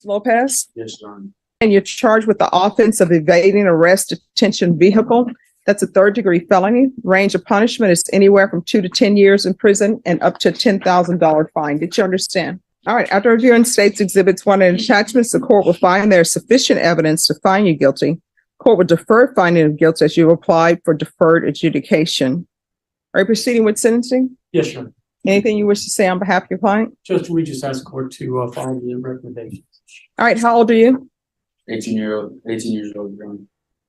Lopez, Yes, Your Honor. and you're charged with the offense of evading arrest detention vehicle. That's a third-degree felony. Range of punishment is anywhere from 2 to 10 years in prison and up to a $10,000 fine. Did you understand? All right. After reviewing states exhibits 1 and attachments, the court will find there is sufficient evidence to find you guilty. Court will defer finding of guilt as you applied for deferred adjudication. Are you proceeding with sentencing? Yes, Your Honor. Anything you wish to say on behalf of your client? Judge, we just asked the court to follow the recommendations. All right. How old are you? 18 years old, Your Honor.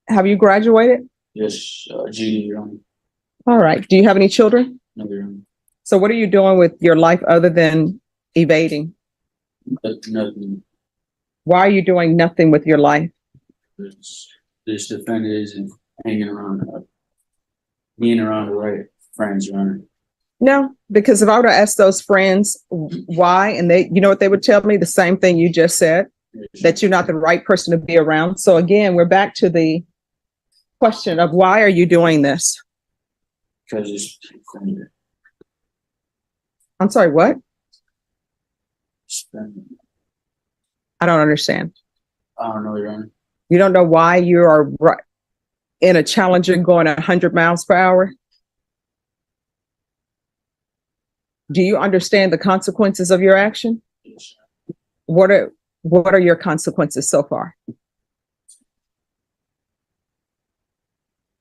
Have you graduated? Yes, GD, Your Honor. All right. Do you have any children? No, Your Honor. So what are you doing with your life other than evading? Nothing. Why are you doing nothing with your life? This defendant isn't hanging around, being around the right friends, Your Honor. No, because if I were to ask those friends why, and they, you know what they would tell me? The same thing you just said, that you're not the right person to be around. So again, we're back to the question of why are you doing this? Because it's I'm sorry, what? spending. I don't understand. I don't know, Your Honor. You don't know why you are in a Challenger going 100 miles per hour? Do you understand the consequences of your action? Yes, What are your consequences so far?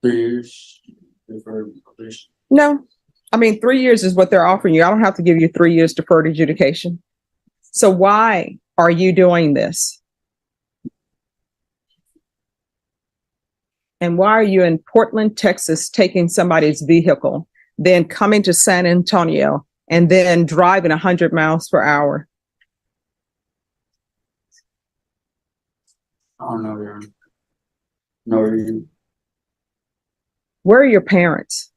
3 years deferred probation. No, I mean, 3 years is what they're offering you. I don't have to give you 3 years deferred adjudication. So why are you doing this? And why are you in Portland, Texas, taking somebody's vehicle, then coming to San Antonio and then driving 100 miles per hour? I don't know, Your Honor. No reason. Where are your parents?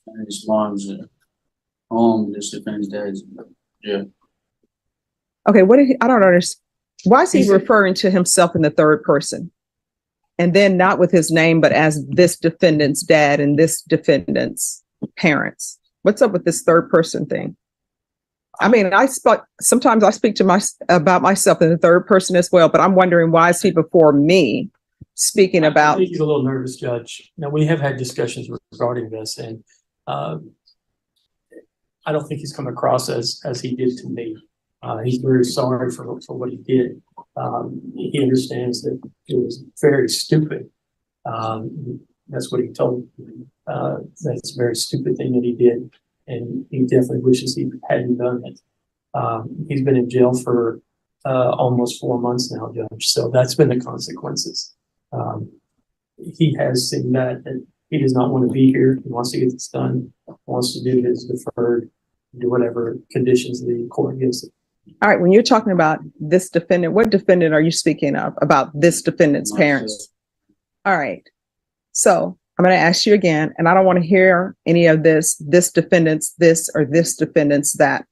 And his mom's home. This defendant's dad's yeah. Okay, I don't understand. Why is he He's- referring to himself in the third person? And then not with his name, but as this defendant's dad and this defendant's parents. What's up with this third person thing? I mean, sometimes I speak to about myself in the third person as well, but I'm wondering why is he before me speaking I about? think he's a little nervous, Judge. Now, we have had discussions regarding this, and I don't think he's come across as he did to me. He's very sorry for what he did. He understands that it was very stupid. That's what he told me. That's a very stupid thing that he did, and he definitely wishes he hadn't done it. He's been in jail for almost 4 months now, Judge. So that's been the consequences. He has seen that he does not want to be here. He wants to get this done. Wants to do his deferred, do whatever conditions the court gives him. All right, when you're talking about this defendant, what defendant are you speaking of? About this defendant's parents? All right. So I'm going to ask you again, and I don't want to hear any of this defendant's this or this defendant's that.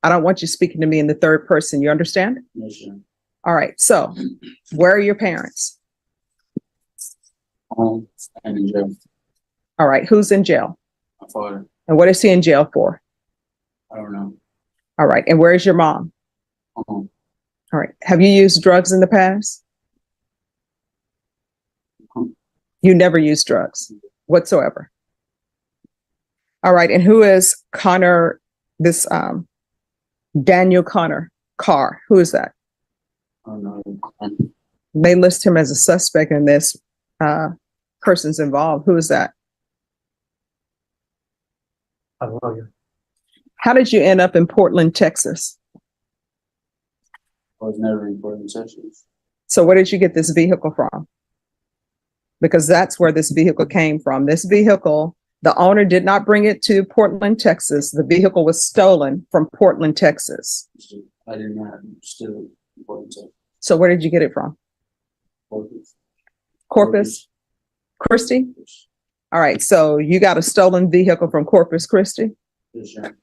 I don't want you speaking to me in the third person. You understand? Yes, sir. All right. So where are your parents? Home and in jail. All right. Who's in jail? My father. And what is he in jail for? I don't know. All right. And where is your mom? Home. All right. Have you used drugs in the past? You never used drugs whatsoever. All right. And who is Connor, this Daniel Connor Carr? Who is that? I don't know. They list him as a suspect in this. Persons involved. Who is that? I don't know. How did you end up in Portland, Texas? I was never in Portland, Texas. So where did you get this vehicle from? Because that's where this vehicle came from. This vehicle, the owner did not bring it to Portland, Texas. The vehicle was stolen from Portland, Texas. I did not steal in Portland, Texas. So where did you get it from? Corpus Christi? All right. So you got a stolen vehicle from Corpus Christi? Yes, sir.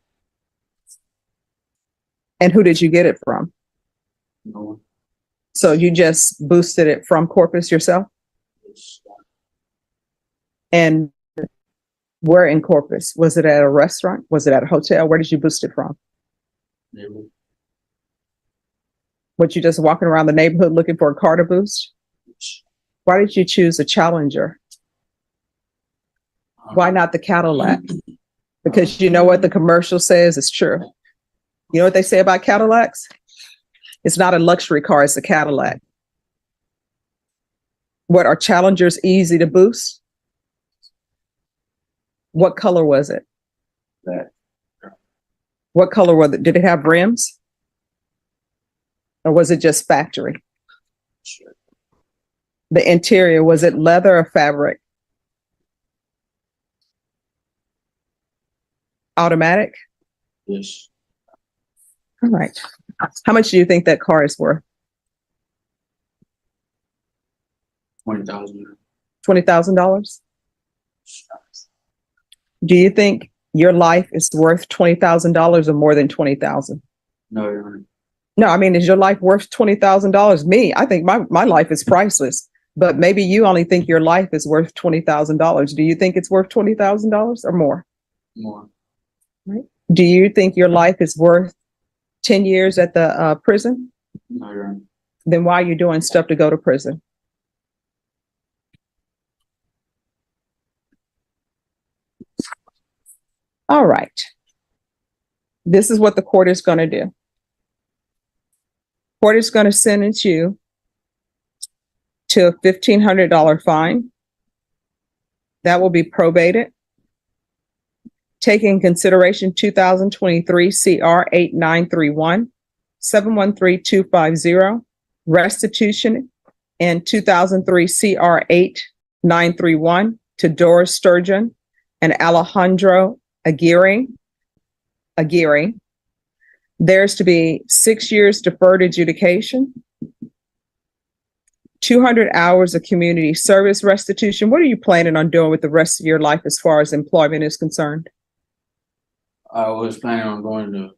And who did you get it from? No one. So you just boosted it from Corpus yourself? Yes. And where in Corpus? Was it at a restaurant? Was it at a hotel? Where did you boost it from? Never. What, you just walking around the neighborhood looking for a car to boost? Why did you choose a Challenger? Why not the Cadillac? Because you know what the commercial says is true. You know what they say about Cadillacs? It's not a luxury car, it's a Cadillac. What, are Challengers easy to boost? What color was it? That. What color was it? Did it have rims? Or was it just factory? Sure. The interior, was it leather or fabric? Automatic? Yes. All right. How much do you think that car is worth? 20,000. $20,000? Do you think your life is worth $20,000 or more than 20,000? No, Your Honor. No, I mean, is your life worth $20,000? Me, I think my life is priceless, but maybe you only think your life is worth $20,000. Do you think it's worth $20,000 or more? More. Do you think your life is worth 10 years at the prison? No, Your Honor. Then why are you doing stuff to go to prison? All right. This is what the court is going to do. Court is going to sentence you to a $1,500 fine. That will be probated. Taking in consideration 2023 CR 8931, 713250, restitution, and 2003 CR 8931 to Doris Sturgeon and Alejandro Aguirre. There's to be 6 years deferred adjudication, 200 hours of community service restitution. What are you planning on doing with the rest of your life as far as employment is concerned? I was planning on going to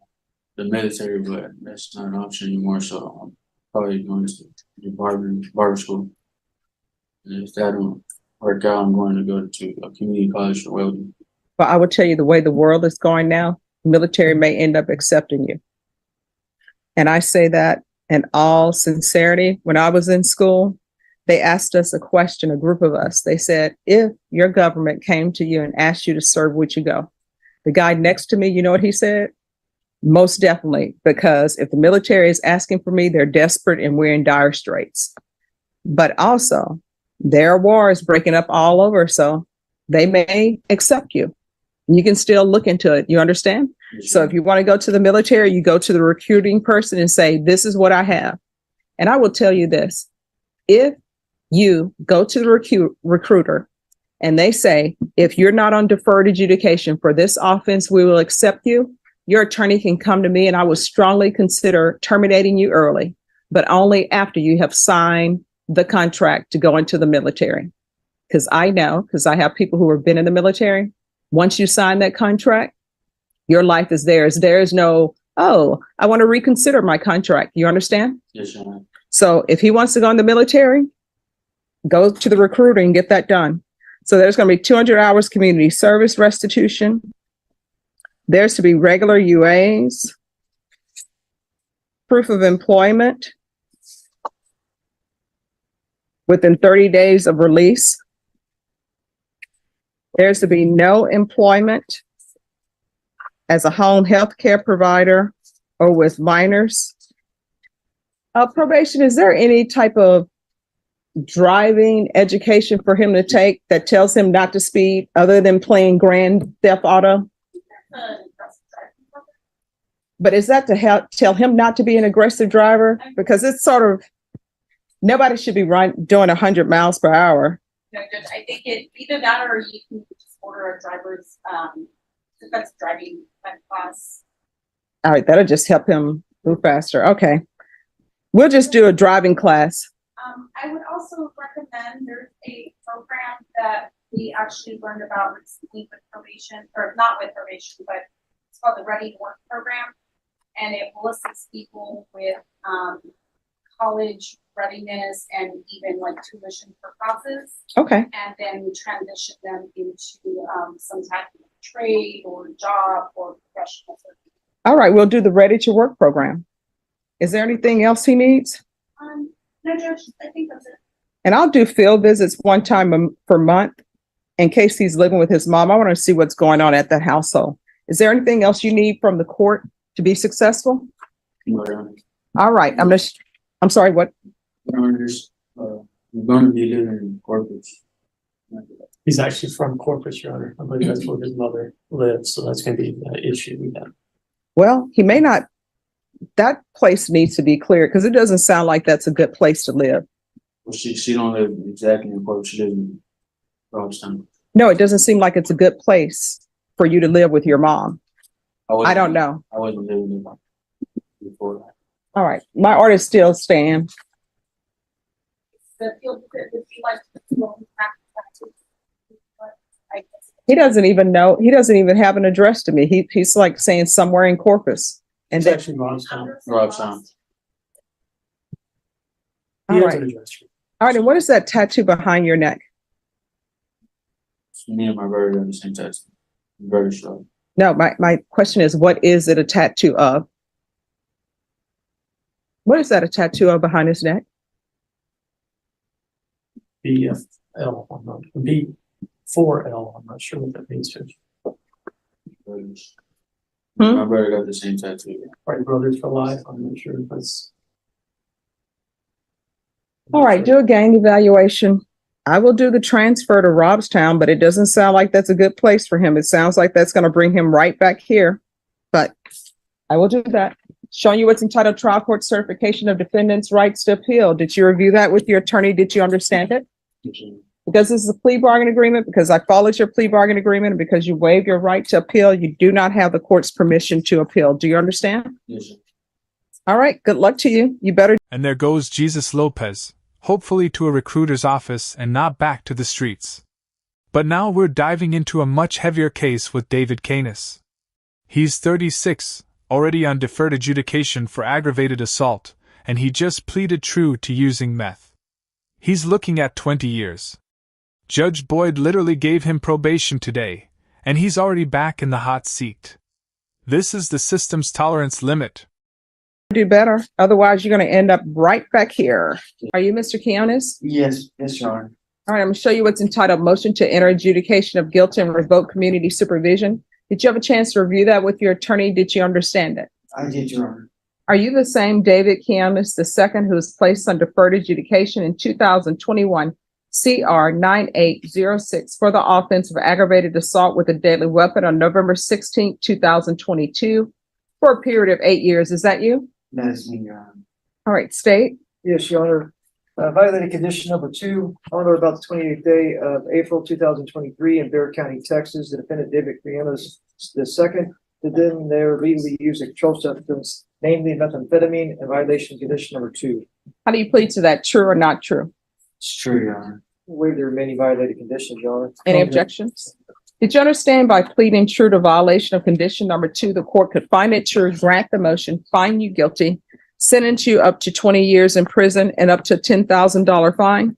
the military, but that's not an option anymore. So I'm probably going to the barber school. And if that don't work out, I'm going to go to a community college for welding. But I would tell you, the way the world is going now, military may end up accepting you. And I say that in all sincerity. When I was in school, they asked us a question, a group of us. They said, if your government came to you and asked you to serve, would you go? The guy next to me, you know what he said? Most definitely, because if the military is asking for me, they're desperate and we're in dire straits. But also, there are wars breaking up all over, so they may accept you. You can still look into it. You understand? So if you want to go to the military, you go to the recruiting person and say, this is what I have. And I will tell you this, if you go to the recruiter and they say, if you're not on deferred adjudication for this offense, we will accept you. Your attorney can come to me and I would strongly consider terminating you early, but only after you have signed the contract to go into the military. Because I know, because I have people who have been in the military, once you sign that contract, your life is theirs. There is no, oh, I want to reconsider my contract. You understand? Yes, Your Honor. So if he wants to go in the military, go to the recruiter and get that done. So there's going to be 200 hours community service restitution. There's to be regular UAs, proof of employment within 30 days of release. There's to be no employment as a home health care provider or with minors. Probation, is there any type of driving education for him to take that tells him not to speed other than playing Grand Theft Auto? But is that to help tell him not to be an aggressive driver? Because it's sort of, nobody should be doing 100 miles per hour. No, Judge, I think it either that or you can just order a driver's defensive driving class. All right, that'll just help him move faster. Okay. We'll just do a driving class. I would also recommend there's a program that we actually learned about recently with probation, or not with probation, but it's called the Ready to Work program. And it will assist people with college readiness and even like tuition for classes. Okay. And then transition them into some type of trade or job or professional service. All right, we'll do the Ready to Work program. Is there anything else he needs? No, Judge, I think that's it. And I'll do field visits one time per month in case he's living with his mom. I want to see what's going on at that household. Is there anything else you need from the court to be successful? No, Your Honor. All right, I'm sorry, what? Your Honor, we're going to be living in Corpus. He's actually from Corpus, Your Honor. I believe that's where his mother lives, so that's gonna be the issue we have. Well, he may not, that place needs to be cleared because it doesn't sound like that's a good place to live. Well, she don't live exactly in Corpus, she lives in Robstown. No, it doesn't seem like it's a good place for you to live with your mom. I don't know. I wasn't living there before. All right, my orders still stand. The field visit would be like, well, I guess. He doesn't even know, he doesn't even have an address to me. He's like saying somewhere in Corpus. And It's then, actually Robstown. Robstown. He All has right. an address. all right, and what is that tattoo behind your neck? Me and my brother are the same tattoo. Very short. No, my question is, what is it a tattoo of? What is that a tattoo of behind his neck? BFL, B4L, I'm not sure what that means, Judge. Brothers. Hmm? My brother got the same tattoo. Right, Brothers for Life, I'm not sure if that's. All right, do a gang evaluation. I will do the transfer to Robstown, but it doesn't sound like that's a good place for him. It sounds like that's going to bring him right back here. But I will do that. Showing you what's entitled Trial Court Certification of Defendants' Rights to Appeal. Did you review that with your attorney? Did you understand it? Because this is a plea bargain agreement, because I followed your plea bargain agreement, and because you waived your right to appeal, you do not have the court's permission to appeal. Do you understand? Yes, sir. All right, good luck to you. You better. And there goes Jesus Lopez, hopefully to a recruiter's office and not back to the streets. But now we're diving into a much heavier case with David Canis. He's 36, already on deferred adjudication for aggravated assault, and he just pleaded true to using meth. He's looking at 20 years. Judge Boyd literally gave him probation today, and he's already back in the hot seat. This is the system's tolerance limit. Do better. Otherwise, you're going to end up right back here. Are you Mr. Canis? Yes, Your Honor. All right, I'm going to show you what's entitled Motion to Enter Adjudication of Guilt and Revoke Community Supervision. Did you have a chance to review that with your attorney? Did you understand it? I did, Your Honor. Are you the same David Canis II who was placed on deferred adjudication in 2021 CR 9806 for the offense of aggravated assault with a deadly weapon on November 16, 2022 for a period of 8 years? Is that you? That is me, Your Honor. All right, state. Yes, Your Honor. Violated condition number 2, on or about the 28th day of April 2023 in Bexar County, Texas, the defendant David Canis II did then there legally use a controlled substance, namely methamphetamine, in violation condition number 2. How do you plead to that? True or not true? It's true, Your Honor. Waive the remaining violated conditions, Your Honor. Any objections? Did you understand by pleading true to violation of condition number 2, the court could find it true, grant the motion, find you guilty, sentence you up to 20 years in prison and up to $10,000 fine?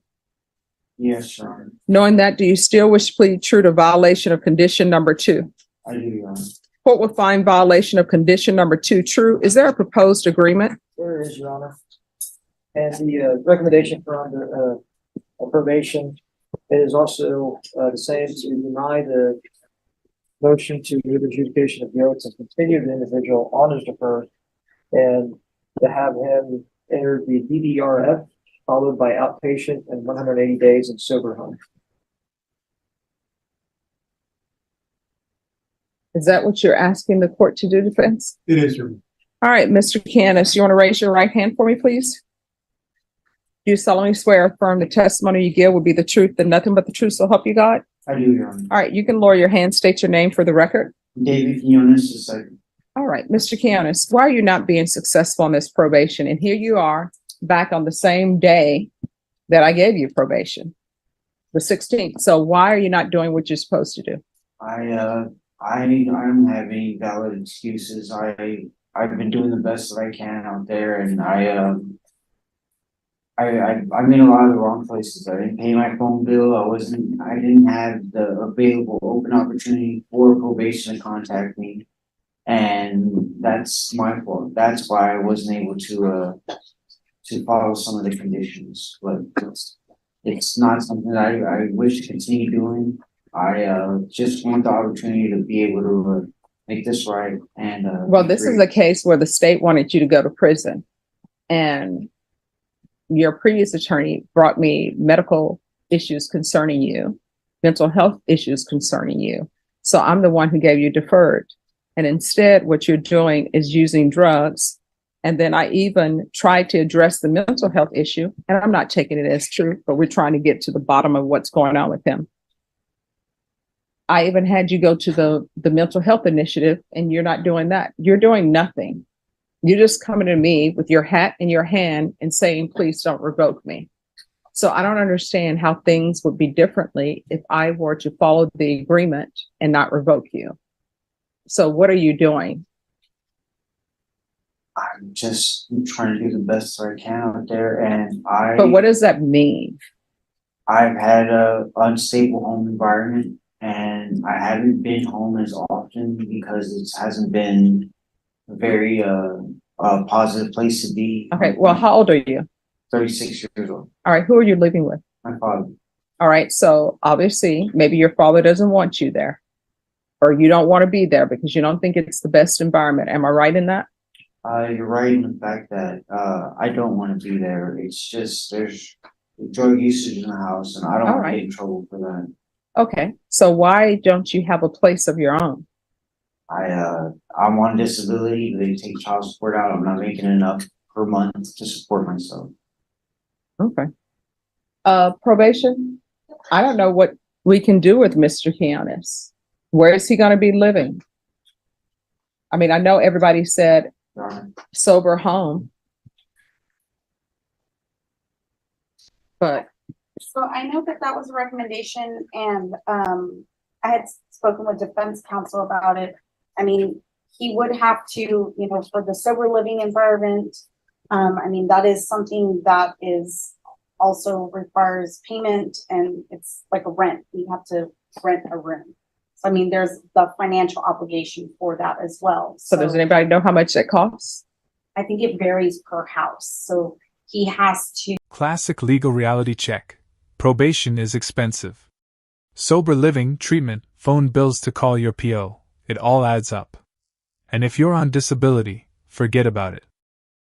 Yes, Your Honor. Knowing that, do you still wish to plead true to violation of condition number 2? I do, Your Honor. Court will find violation of condition number 2 true. Is there a proposed agreement? There is, Your Honor. And the recommendation for under probation is also the same, to deny the motion to give adjudication of guilt and continue the individual on his deferred, and to have him enter the DDRF followed by outpatient and 180 days in sober home. Is that what you're asking the court to do, defense? It is, Your Honor. All right, Mr. Canis, you want to raise your right hand for me, please? Do you solemnly swear or affirm the testimony you give will be the truth and nothing but the truth, so help you God? I do, Your Honor. All right, you can lower your hand, state your name for the record. David Canis II. All right, Mr. Canis, why are you not being successful on this probation? And here you are back on the same day that I gave you probation, the 16th. So why are you not doing what you're supposed to do? I'm having valid excuses. I've been doing the best that I can out there, and I'm in a lot of the wrong places. I didn't pay my phone bill. I didn't have the available open opportunity for probation to contact me. And that's my fault. That's why I wasn't able to follow some of the conditions, but it's not something that I wish to continue doing. I just want the opportunity to be able to make this right and Well, be this is free. a case where the state wanted you to go to prison. And your previous attorney brought me medical issues concerning you, mental health issues concerning you. So I'm the one who gave you deferred. And instead, what you're doing is using drugs. And then I even tried to address the mental health issue, and I'm not taking it as true, but we're trying to get to the bottom of what's going on with him. I even had you go to the mental health initiative, and you're not doing that. You're doing nothing. You're just coming to me with your hat in your hand and saying, please don't revoke me. So I don't understand how things would be differently if I were to follow the agreement and not revoke you. So what are you doing? I'm just trying to do the best I can out there, and But what does that mean? I've had a unstable home environment, and I haven't been home as often because it hasn't been a very positive place to be. Okay, well, how old are you? 36 years old. All right, who are you living with? My father. All right, so obviously, maybe your father doesn't want you there, or you don't want to be there because you don't think it's the best environment. Am I right in that? You're right in the fact that I don't want to be there. It's just there's drug usage in the house, and I don't All want to right. get in trouble for that. Okay, so why don't you have a place of your own? I'm on disability. They take child support out. I'm not making enough per month to support myself. Okay. Probation? I don't know what we can do with Mr. Canis. Where is he going to be living? I mean, I know everybody said Your Honor. sober home. But So I know that that was a recommendation and, I had spoken with defense counsel about it. I mean, he would have to, you know, for the sober living environment, I mean, that is something that is also requires payment and it's like a rent. We have to rent a room. So I mean, there's the financial obligation for that as well. so does anybody know how much that costs? I think it varies per house. So he has to. Classic legal reality check. Probation is expensive. Sober living, treatment, phone bills to call your PO, it all adds up. And if you're on disability, forget about it.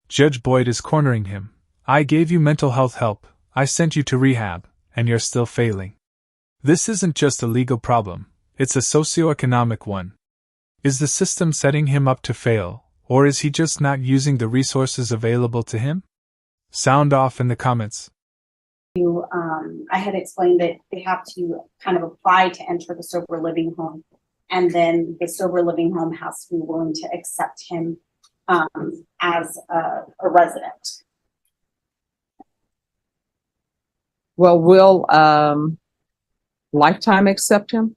Judge Boyd is cornering him. I gave you mental health help, I sent you to rehab, and you're still failing. This isn't just a legal problem, it's a socioeconomic one. Is the system setting him up to fail, or is he just not using the resources available to him? Sound off in the comments. I had explained that they have to kind of apply to enter the sober living home. And then the sober living home has to be willing to accept him as a resident. Well, will Lifetime accept him?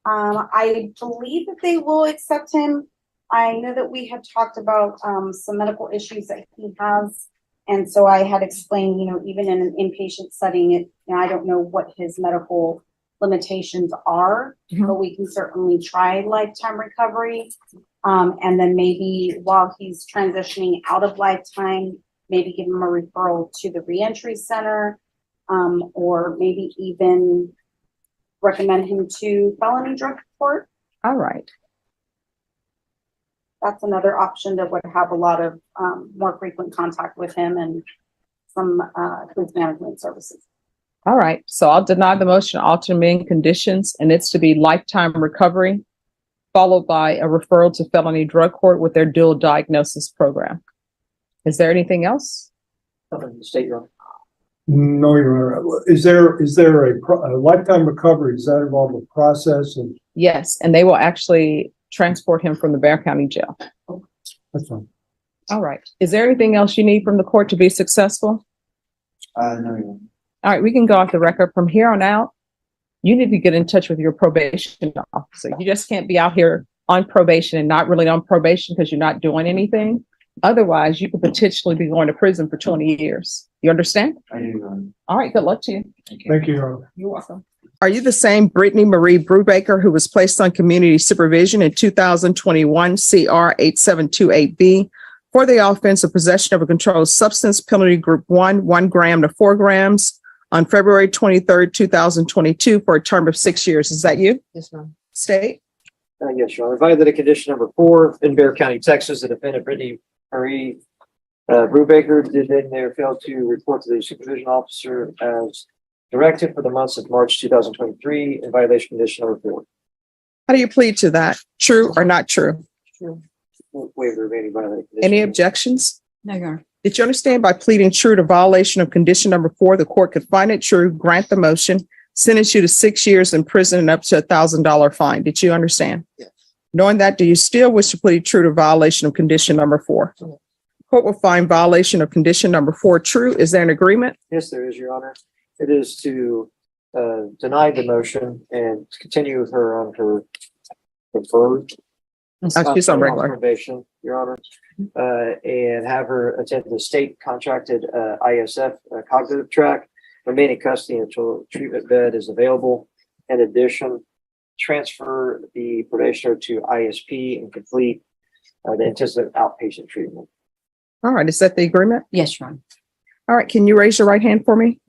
I believe that they will accept him. I know that we had talked about some medical issues that he has. And so I had explained, you know, even in an inpatient setting, I don't know what his medical limitations are, Mhm. but we can certainly try Lifetime Recovery. And then maybe while he's transitioning out of Lifetime, maybe give him a referral to the reentry center, or maybe even recommend him to felony drug court. All right. That's another option that would have a lot of more frequent contact with him and some case management services. All right. So I'll deny the motion, alter main conditions, and it's to be Lifetime Recovery, followed by a referral to felony drug court with their dual diagnosis program. Is there anything else? Nothing in the state, Your Honor. No, Your Honor. Is there a lifetime recovery? Does that involve a process? And Yes, and they will actually transport him from the Bear County Jail. that's fine. All right. Is there anything else you need from the court to be successful? No, Your Honor. All right, we can go off the record. From here on out, you need to get in touch with your probation officer. You just can't be out here on probation and not really on probation because you're not doing anything. Otherwise, you could potentially be going to prison for 20 years. You understand? I do, Your Honor. All right, good luck to you. Thank you. Thank you, Your Honor. You're welcome. Are you the same Brittany Marie Brewbaker who was placed on community supervision in 2021 CR 8728B for the offense of possession of a controlled substance, penalty group 1 gram to 4 grams on February 23rd, 2022 for a term of 6 years? Is that you? Yes, ma'am. State? Yes, Your Honor. Violated condition number 4 in Bear County, Texas. The defendant Brittany Marie Brewbaker did in there fail to report to the supervision officer as directed for the months of March 2023 in violation condition number 4. How do you plead to that? True or not true? Waiver of any violated condition. Any objections? No, Your Honor. Did you understand by pleading true to violation of condition number 4, the court could find it true, grant the motion, sentence you to 6 years in prison and up to $1,000 fine? Did you understand? Yes. Knowing that, do you still wish to plead true to violation of condition number 4? Yes. Court will find violation of condition number 4 true. Is there an agreement? Yes, there is, Your Honor. It is to deny the motion and continue with her on her preferred. She's on regular. Probation, Your Honor, and have her attend the state contracted ISF cognitive track, remain in custody until a treatment bed is available. In addition, transfer the probationer to ISP and complete the intensive outpatient treatment. All right, is that the agreement? Yes, Your Honor. All right, can you raise your right hand for me?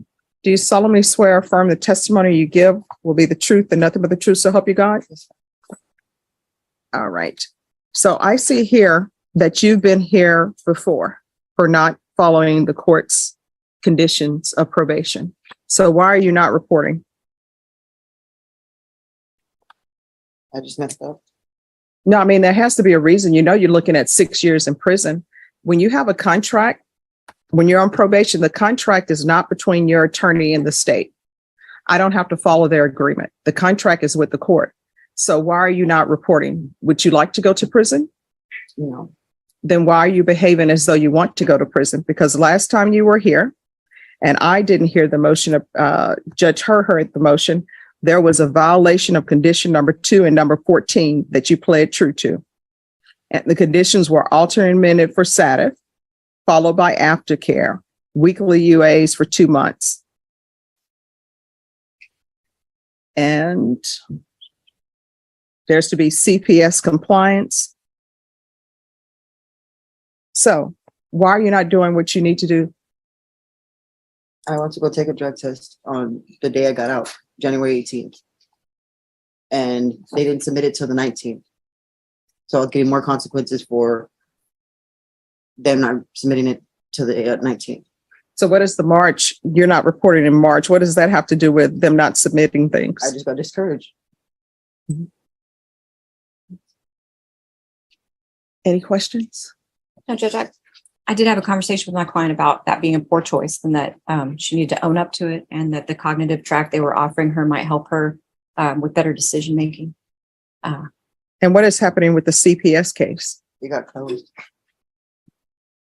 Do you solemnly swear or affirm the testimony you give will be the truth and nothing but the truth, so help you God? All right. So I see here that you've been here before for not following the court's conditions of probation. So why are you not reporting? I just messed up. No, I mean, there has to be a reason. You know, you're looking at 6 years in prison. When you have a contract, when you're on probation, the contract is not between your attorney and the state. I don't have to follow their agreement. The contract is with the court. So why are you not reporting? Would you like to go to prison? No. Then why are you behaving as though you want to go to prison? Because last time you were here, and I didn't hear the motion of Judge Her heard the motion, there was a violation of condition number 2 and number 14 that you pled true to. And the conditions were alternate amended for SATIF, followed by aftercare, weekly UAs for 2 months. And there's to be CPS compliance. So why are you not doing what you need to do? I went to go take a drug test on the day I got out, January 18th. And they didn't submit it till the 19th. So I was getting more consequences for them not submitting it to the 19th. So what is the March? You're not reporting in March. What does that have to do with them not submitting things? I just got discouraged. Any questions? No, Judge, I did have a conversation with my client about that being a poor choice and that she needed to own up to it and that the cognitive track they were offering her might help her with better decision making. And what is happening with the CPS case? It got closed.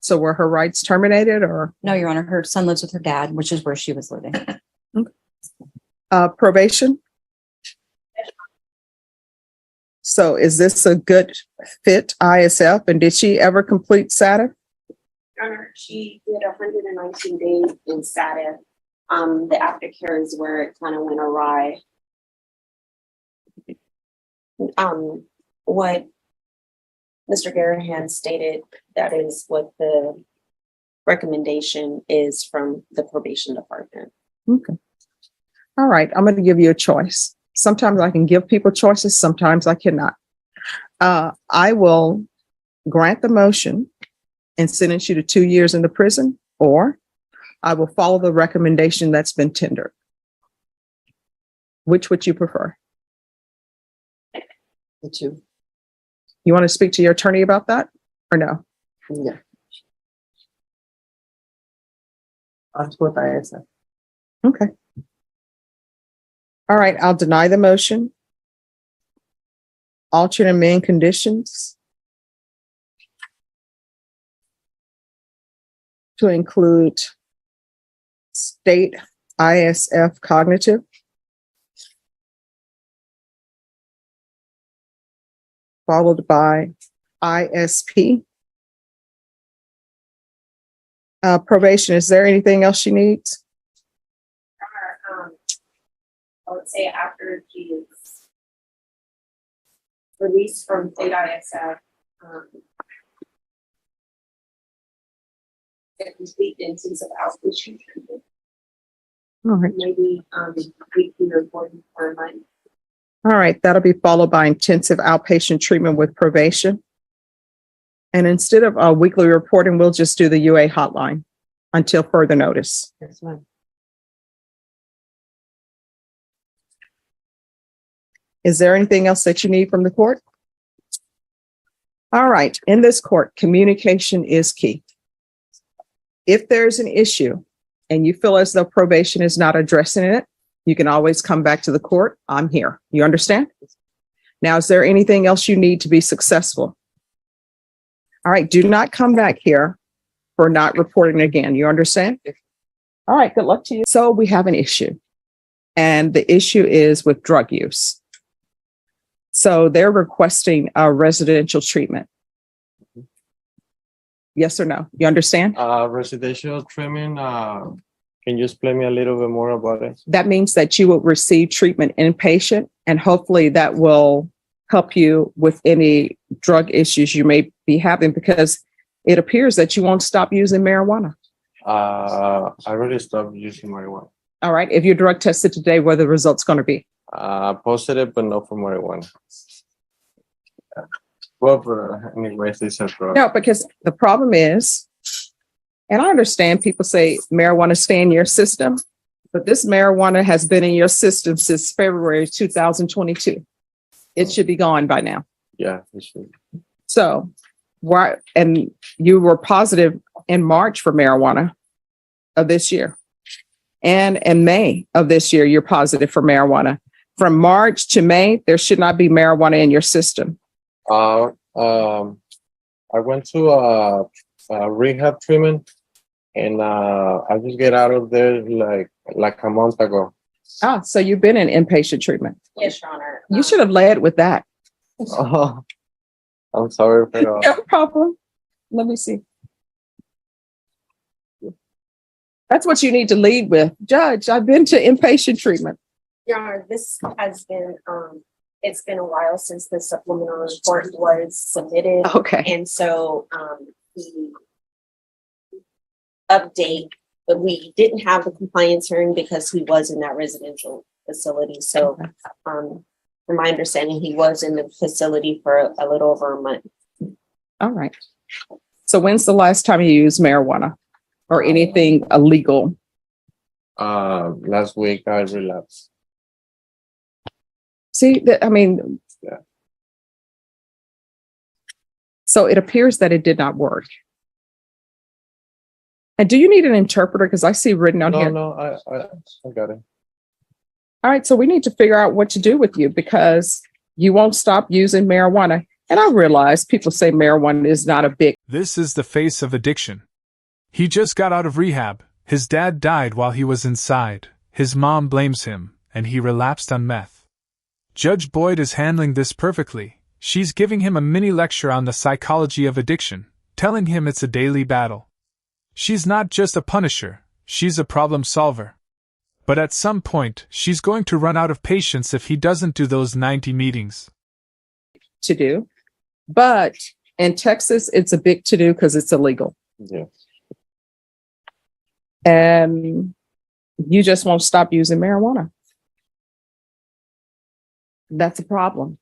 So were her rights terminated or No, Your Honor, her son lives with her dad, which is where she was living. probation? So is this a good fit ISF? And did she ever complete SATIF? Your Honor, she did 119 days in SATIF. The aftercare is where it kind of went awry. What Mr. Garahan stated, that is what the recommendation is from the probation department. Okay. All right. I'm going to give you a choice. Sometimes I can give people choices. Sometimes I cannot. I will grant the motion and sentence you to 2 years in the prison, or I will follow the recommendation that's been tendered. Which would you prefer? The 2. You want to speak to your attorney about that or no? Yeah. I'll support the ISF. Okay. All right, I'll deny the motion. Alternate amend conditions to include state ISF cognitive, followed by ISP. Probation, is there anything else she needs? I would say after she is released from state ISF, a complete intensive outpatient treatment, All right. maybe, weekly reporting per month. All right, that'll be followed by intensive outpatient treatment with probation. And instead of weekly reporting, we'll just do the UA hotline until further notice. Yes, ma'am. Is there anything else that you need from the court? All right, in this court, communication is key. If there's an issue and you feel as though probation is not addressing it, you can always come back to the court. I'm here. You understand? Now, is there anything else you need to be successful? All right, do not come back here for not reporting again. You understand? All right, good luck to you. So we have an issue, and the issue is with drug use. So they're requesting a residential treatment. Yes or no? You understand? Residential treatment, can you explain me a little bit more about it? That means that you will receive treatment inpatient, and hopefully that will help you with any drug issues you may be having, because it appears that you won't stop using marijuana. I already stopped using marijuana. All right. If you're drug tested today, what are the results going to be? Positive, but not for marijuana. Well, but anyways, this is drug. No, because the problem is, and I understand people say marijuana stay in your system, but this marijuana has been in your system since February 2022. It should be gone by now. Yeah, for sure. So why, and you were positive in March for marijuana of this year. And in May of this year, you're positive for marijuana. From March to May, there should not be marijuana in your system. I went to a rehab treatment, and I just get out of there like a month ago. Ah, so you've been in inpatient treatment. Yes, Your Honor. You should have led with that. Oh, I'm sorry for that. No problem. Let me see. That's what you need to lead with. Judge, I've been to inpatient treatment. Your Honor, this has been, it's been a while since the supplemental report was submitted. Okay. And so, the update, but we didn't have the compliance hearing because he was in that residential facility. So, from my understanding, he was in the facility for a little over a month. All right. So when's the last time you used marijuana or anything illegal? Last week I relapsed. See, I mean, Yeah. So it appears that it did not work. And do you need an interpreter? Because I see written on here. No, I got it. All right, so we need to figure out what to do with you because you won't stop using marijuana. And I realize people say marijuana is not a big. This is the face of addiction. He just got out of rehab. His dad died while he was inside. His mom blames him, and he relapsed on meth. Judge Boyd is handling this perfectly. She's giving him a mini lecture on the psychology of addiction, telling him it's a daily battle. She's not just a punisher, she's a problem solver. But at some point, she's going to run out of patience if he doesn't do those 90 meetings. To do. But in Texas, it's a big to do because it's illegal. Yeah. And you just won't stop using marijuana. That's a problem.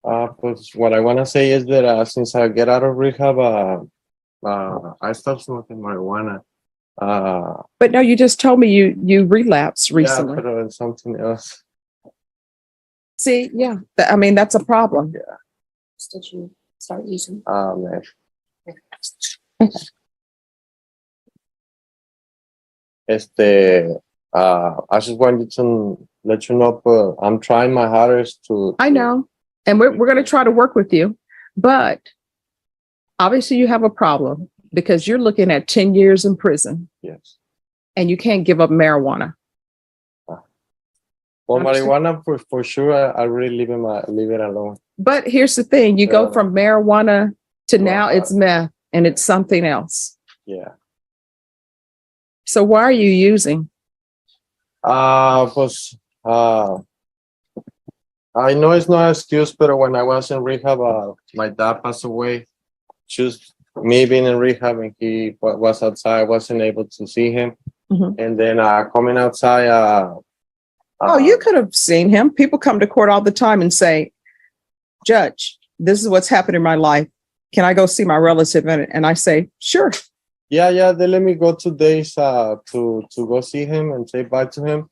But what I want to say is that since I get out of rehab, I stopped smoking marijuana. But no, you just told me you relapsed recently. Yeah, but something else. See, yeah, I mean, that's a problem. Did you start using? Man. I just wanted to let you know, but I'm trying my hardest to. I know. And we're going to try to work with you. But obviously you have a problem because you're looking at 10 years in prison Yes. and you can't give up marijuana. Well, Understand. marijuana for sure. I really leave it alone. But here's the thing. You go Yeah. from marijuana to now Right. it's meth and it's something else. Yeah. So why are you using? Pues, I know it's not an excuse, but when I was in rehab, my dad passed away. Just me being in rehab and he was outside, I wasn't able to see him. Mhm. And then coming outside, Oh, you could have seen him. People come to court all the time and say, Judge, this is what's happened in my life. Can I go see my relative? And I say, sure. yeah, they let me go 2 days to go see him and say bye to him.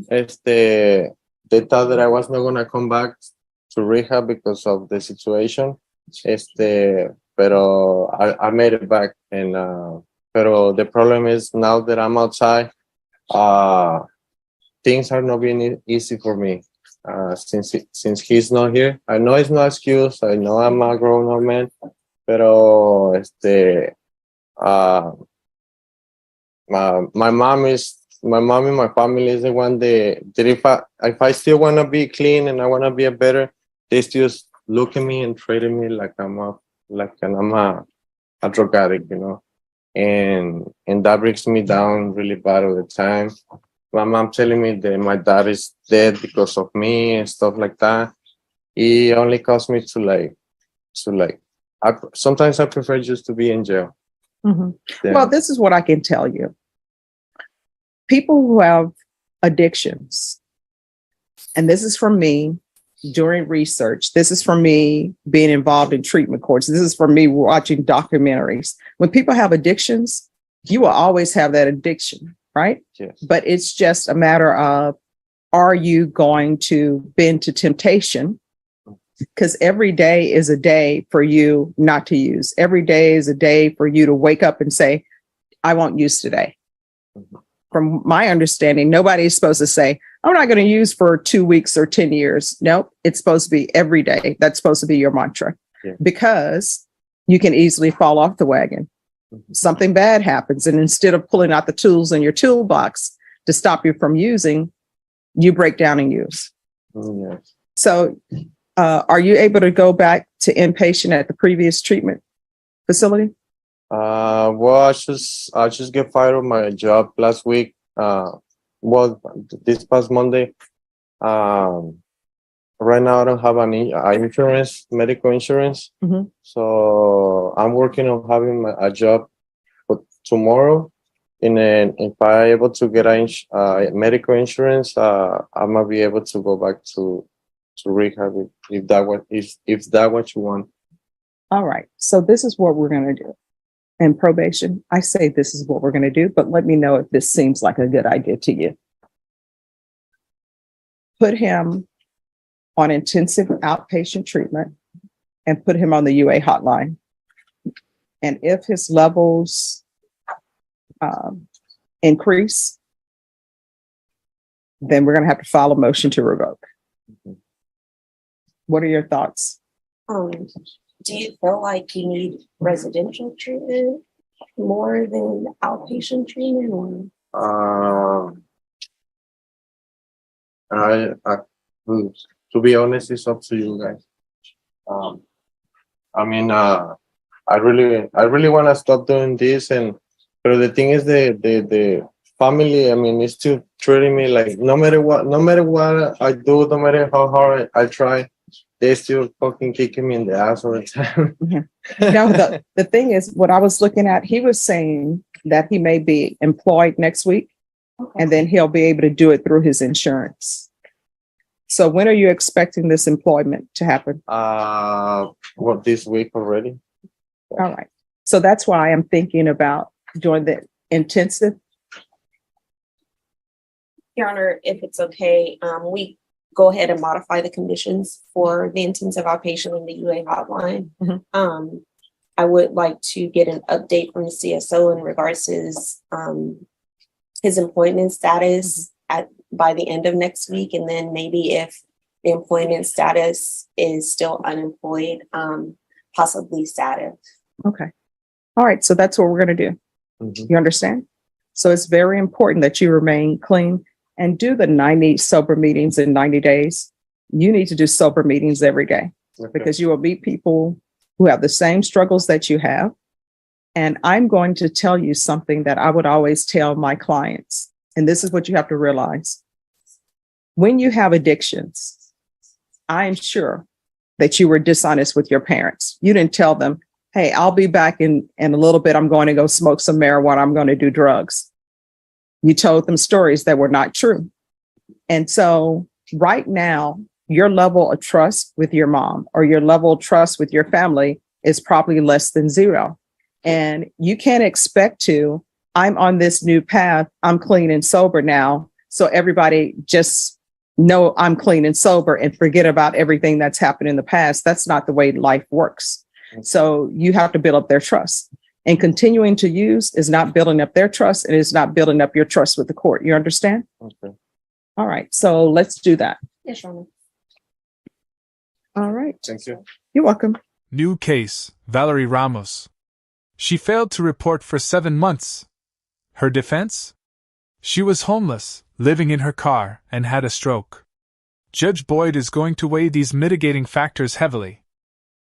They thought that I was not gonna come back to rehab because of the situation. Pero I made it back, and pero the problem is now that I'm outside, things are not being easy for me. Since he's not here, I know it's no excuse. I know I'm a grown-up man, pero my mom and my family is the one that if I still want to be clean and I want to be a better, they still look at me and treat me like I'm a drug addict, you know, and that brings me down really bad all the time. My mom telling me that my dad is dead because of me and stuff like that. It only caused me to sometimes I prefer just to be in jail. Mhm. than- Well, this is what I can tell you. People who have addictions, and this is from me during research, this is from me being involved in treatment courts, this is from me watching documentaries. When people have addictions, you will always have that addiction, right? Yes. But it's just a matter of, are you going to bend to temptation? Because every day is a day for you not to use. Every day is a day for you to wake up and say, I won't use today. Mhm. From my understanding, nobody is supposed to say, I'm not going to use for 2 weeks or 10 years. Nope. It's supposed to be every day. That's supposed to be your mantra, Yeah. because you can easily fall off the wagon. Mhm. Something bad happens. And instead of pulling out the tools in your toolbox to stop you from using, you break down and use. Yes. So are you able to go back to inpatient at the previous treatment facility? Well, I just get fired of my job last week. Well, this past Monday. Right now I don't have any medical insurance. Mhm. So I'm working on having a job for tomorrow. And then if I'm able to get medical insurance, I'm gonna be able to go back to rehab if that what you want. All right. So this is what we're going to do. In probation, I say this is what we're going to do, but let me know if this seems like a good idea to you. Put him on intensive outpatient treatment and put him on the UA hotline. And if his levels increase, then we're going to have to file a motion to revoke. Mhm. What are your thoughts? Do you feel like you need residential treatment more than outpatient treatment, or? To be honest, it's up to you guys. I mean, I really want to stop doing this, but the thing is, the family, I mean, is still treating me like no matter what I do, no matter how hard I try, they still fucking kicking me in the ass all the time. Now, the thing is, what I was looking at, he was saying that he may be employed next week, and then he'll be able to do it through his insurance. So when are you expecting this employment to happen? What, this week already? All right. So that's why I'm thinking about doing the intensive. Your Honor, if it's okay, we go ahead and modify the conditions for the intensive outpatient in the UA hotline. Mhm. I would like to get an update from the CSO in regards to his employment status by the end of next week, and then maybe if the employment status is still unemployed, possibly status. Okay. All right. So that's what we're going to do. Mhm. You understand? So it's very important that you remain clean and do the 90 sober meetings in 90 days. You need to do sober meetings every day, Okay. because you will meet people who have the same struggles that you have. And I'm going to tell you something that I would always tell my clients. And this is what you have to realize. when you have addictions, I'm sure that you were dishonest with your parents. You didn't tell them, hey, I'll be back in a little bit. I'm going to go smoke some marijuana. I'm going to do drugs. You told them stories that were not true. And so right now, your level of trust with your mom or your level of trust with your family is probably less than zero. And you can't expect to, I'm on this new path. I'm clean and sober now. So everybody just know I'm clean and sober and forget about everything that's happened in the past. That's not the way life works. So you have to build up their trust. And continuing to use is not building up their trust. And it's not building up your trust with the court. You understand? Okay. All right. So let's do that. Yes, Your Honor. All right. Thank you. You're welcome. New case, Valerie Ramos. She failed to report for 7 months. Her defense? She was homeless, living in her car, and had a stroke. Judge Boyd is going to weigh these mitigating factors heavily.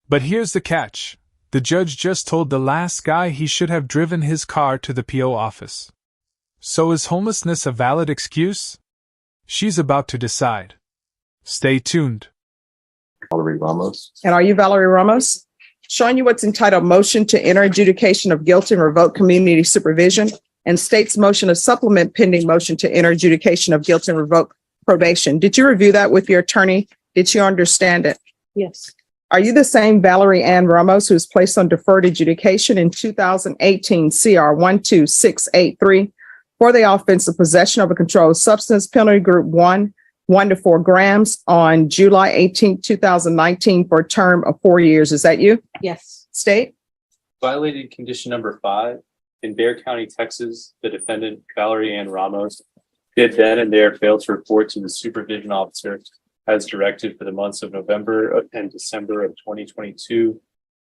But here's the catch. The judge just told the last guy he should have driven his car to the PO office. So is homelessness a valid excuse? She's about to decide. Stay tuned. Valerie Ramos. And are you Valerie Ramos? Showing you what's entitled Motion to Enter Adjudication of Guilt and Revoke Community Supervision and states motion of supplement pending motion to enter adjudication of guilt and revoke probation. Did you review that with your attorney? Did you understand it? Yes. Are you the same Valerie Ann Ramos who was placed on deferred adjudication in 2018 CR 12683 for the offense of possession of a controlled substance, penalty group 1 to 4 grams on July 18, 2019 for a term of 4 years? Is that you? Yes. State? Violated condition number 5 in Bexar County, Texas. The defendant, Valerie Ann Ramos, did then and there fail to report to the supervision officer as directed for the months of November and December of 2022,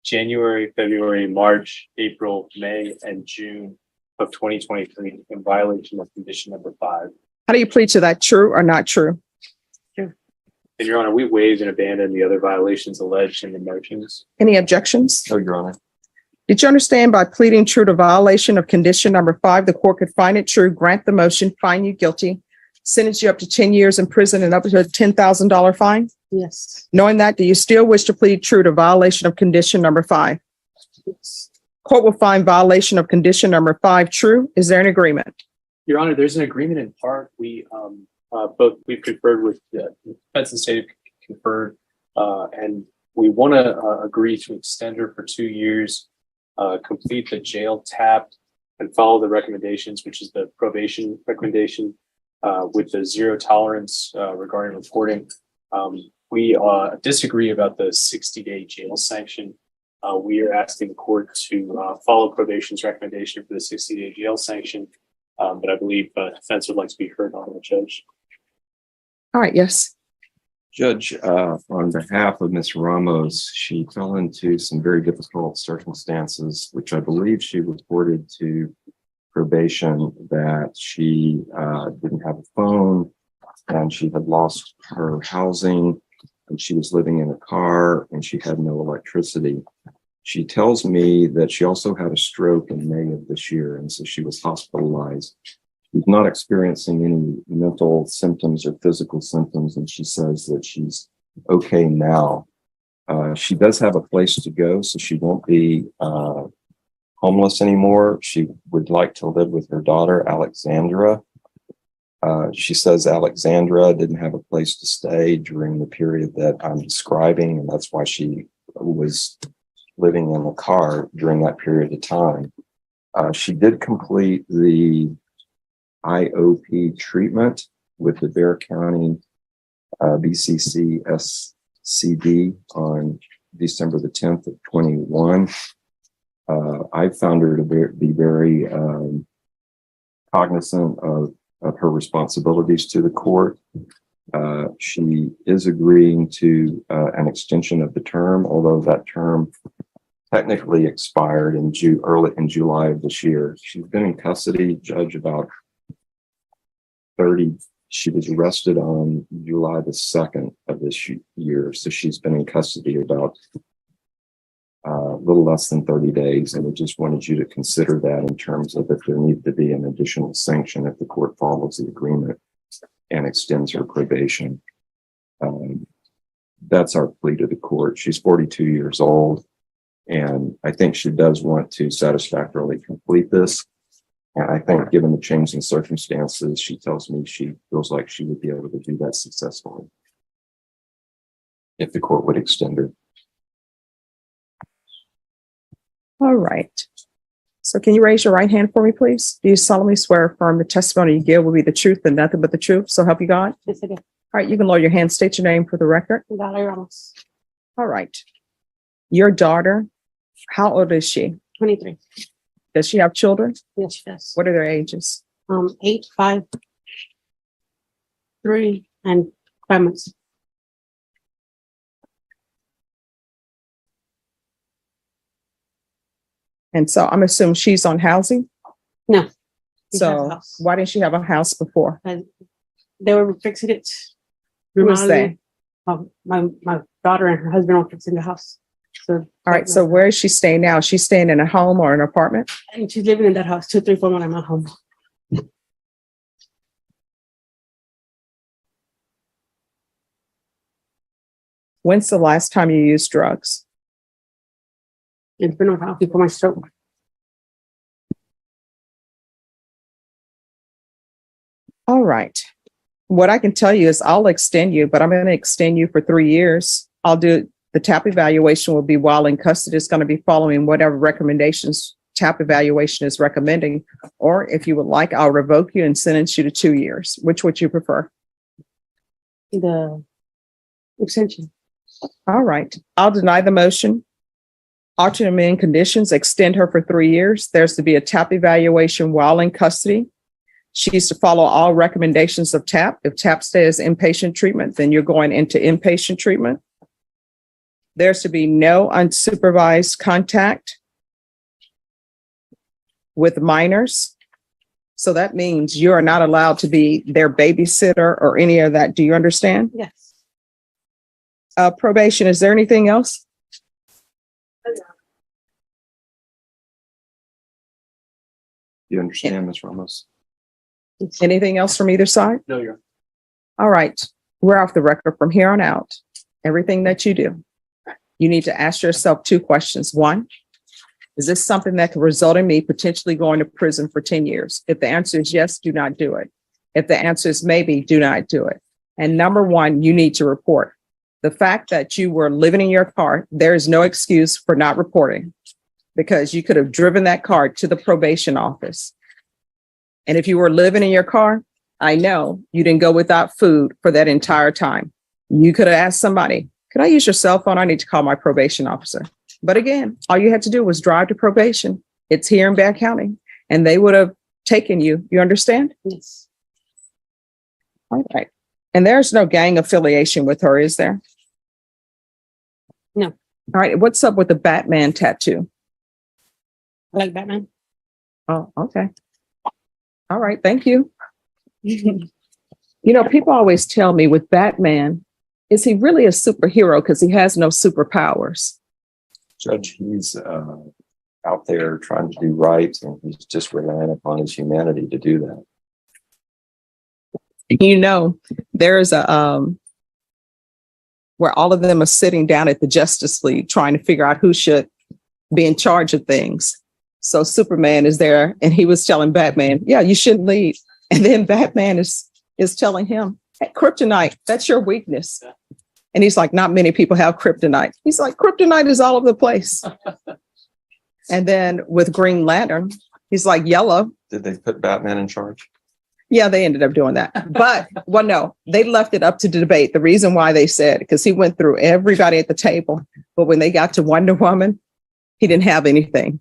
January, February, March, April, May, and June of 2023 in violation of condition number 5. How do you plead to that? True or not true? And Your Honor, we waived and abandoned the other violations alleged in the motions. Any objections? No, Your Honor. Did you understand by pleading true to violation of condition number 5, the court could find it true, grant the motion, find you guilty, sentence you up to 10 years in prison and up to a $10,000 fine? Yes. Knowing that, do you still wish to plead true to violation of condition number 5? Yes. Court will find violation of condition number 5 true. Is there an agreement? Your Honor, there's an agreement in part. We've conferred with the defense and state have conferred, and we want to agree to extend her for 2 years, complete the jail tap, and follow the recommendations, which is the probation recommendation, with the zero tolerance regarding reporting. We disagree about the 60-day jail sanction. We are asking the court to follow probation's recommendation for the 60-day jail sanction. But I believe defense would like to be heard on the judge. All right, yes. Judge, on behalf of Ms. Ramos, she fell into some very difficult circumstances, which I believe she reported to probation that she didn't have a phone and she had lost her housing and she was living in a car and she had no electricity. She tells me that she also had a stroke in May of this year, and so she was hospitalized. She's not experiencing any mental symptoms or physical symptoms, and she says that she's okay now. She does have a place to go, so she won't be homeless anymore. She would like to live with her daughter, Alexandra. She says Alexandra didn't have a place to stay during the period that I'm describing, and that's why she was living in the car during that period of time. She did complete the IOP treatment with the Bexar County BCC SCD on December the 10th of 21. I found her to be very cognizant of her responsibilities to the court. She is agreeing to an extension of the term, although that term technically expired in early in July of this year. She's been in custody, Judge, about 30. She was arrested on July the 2nd of this year, so she's been in custody about a little less than 30 days, and we just wanted you to consider that in terms of if there needed to be an additional sanction if the court follows the agreement. and extends her probation. That's our plea to the court. She's 42 years old, and I think she does want to satisfactorily complete this. And I think given the changing circumstances, she tells me she feels like she would be able to do that successfully if the court would extend her. All right. So can you raise your right hand for me, please? Do you solemnly swear or affirm the testimony you give will be the truth and nothing but the truth? So help you God? Yes, I do. All right, you can lower your hand, state your name for the record. Valerie Ramos, All right. Your daughter, how old is she? 23. Does she have children? Yes, she does. What are their ages? 8, 5, 3, and 5 months. And so I'm assuming she's on housing? No. She has a So house. why didn't she have a house before? They were fixing it. Who was that? My daughter and her husband were fixing the house. So. All right, so where is she staying now? She's staying in a home or an apartment? And she's living in that house, 2, 3, 4 when I'm at home. When's the last time you used drugs? It's been a while before my stroke. All right. What I can tell you is I'll extend you, but I'm going to extend you for 3 years. I'll do the TAP evaluation will be while in custody. It's going to be following whatever recommendations TAP evaluation is recommending. Or if you would like, I'll revoke you and sentence you to 2 years. Which would you prefer? The extension. All right. I'll deny the motion. Alternate amend conditions, extend her for 3 years. There's to be a TAP evaluation while in custody. She's to follow all recommendations of TAP. If TAP says inpatient treatment, then you're going into inpatient treatment. There's to be no unsupervised contact with minors. So that means you are not allowed to be their babysitter or any of that. Do you understand? Yes. Probation, is there anything else? You understand, Ms. Ramos? Anything else from either side? No, you're. All right. We're off the record from here on out. Everything that you do, you need to ask yourself 2 questions. 1, is this something that could result in me potentially going to prison for 10 years? If the answer is yes, do not do it. If the answer is maybe, do not do it. And number 1, you need to report. The fact that you were living in your car, there is no excuse for not reporting because you could have driven that car to the probation office. And if you were living in your car, I know you didn't go without food for that entire time. You could have asked somebody, could I use your cell phone? I need to call my probation officer. But again, all you had to do was drive to probation. It's here in Bexar County, and they would have taken you. You understand? Yes. All right. And there's no gang affiliation with her, is there? No. All right. What's up with the Batman tattoo? I like Batman. Oh, okay. All right. Thank you. You know, people always tell me with Batman, is he really a superhero because he has no superpowers? Judge, he's out there trying to do right, and he's just relying upon his humanity to do that. You know, there's a where all of them are sitting down at the Justice League trying to figure out who should be in charge of things. So Superman is there and he was telling Batman, yeah, you shouldn't lead. And then Batman is telling him, hey, kryptonite, that's your weakness. And he's like, not many people have kryptonite. He's like, kryptonite is all over the place. And then with Green Lantern, he's like, yellow. Did they put Batman in charge? Yeah, they ended up doing that. But, well, no, they left it up to debate. The reason why they said, because he went through everybody at the table. But when they got to Wonder Woman, he didn't have anything.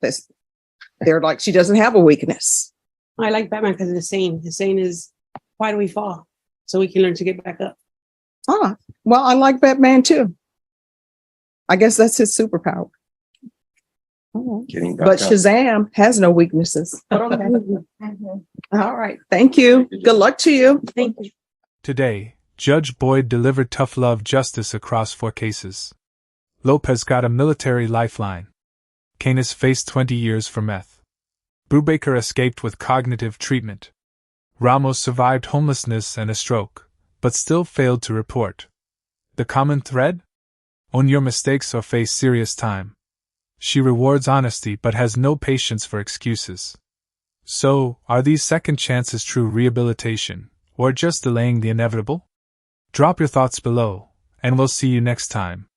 They're like, she doesn't have a weakness. I like Batman because of the saying. The saying is, why do we fall? So we can learn to get back up. Ah, well, I like Batman too. I guess that's his superpower. All right. Getting back But up. Shazam has no weaknesses. But okay. All right. Thank you. Good luck to you. Thank you. Today, Judge Boyd delivered tough love justice across 4 cases. Lopez got a military lifeline. Canis faced 20 years for meth. Brewbaker escaped with cognitive treatment. Ramos survived homelessness and a stroke, but still failed to report. The common thread? Own your mistakes or face serious time. She rewards honesty but has no patience for excuses. So, are these second chances true rehabilitation, or just delaying the inevitable? Drop your thoughts below, and we'll see you next time.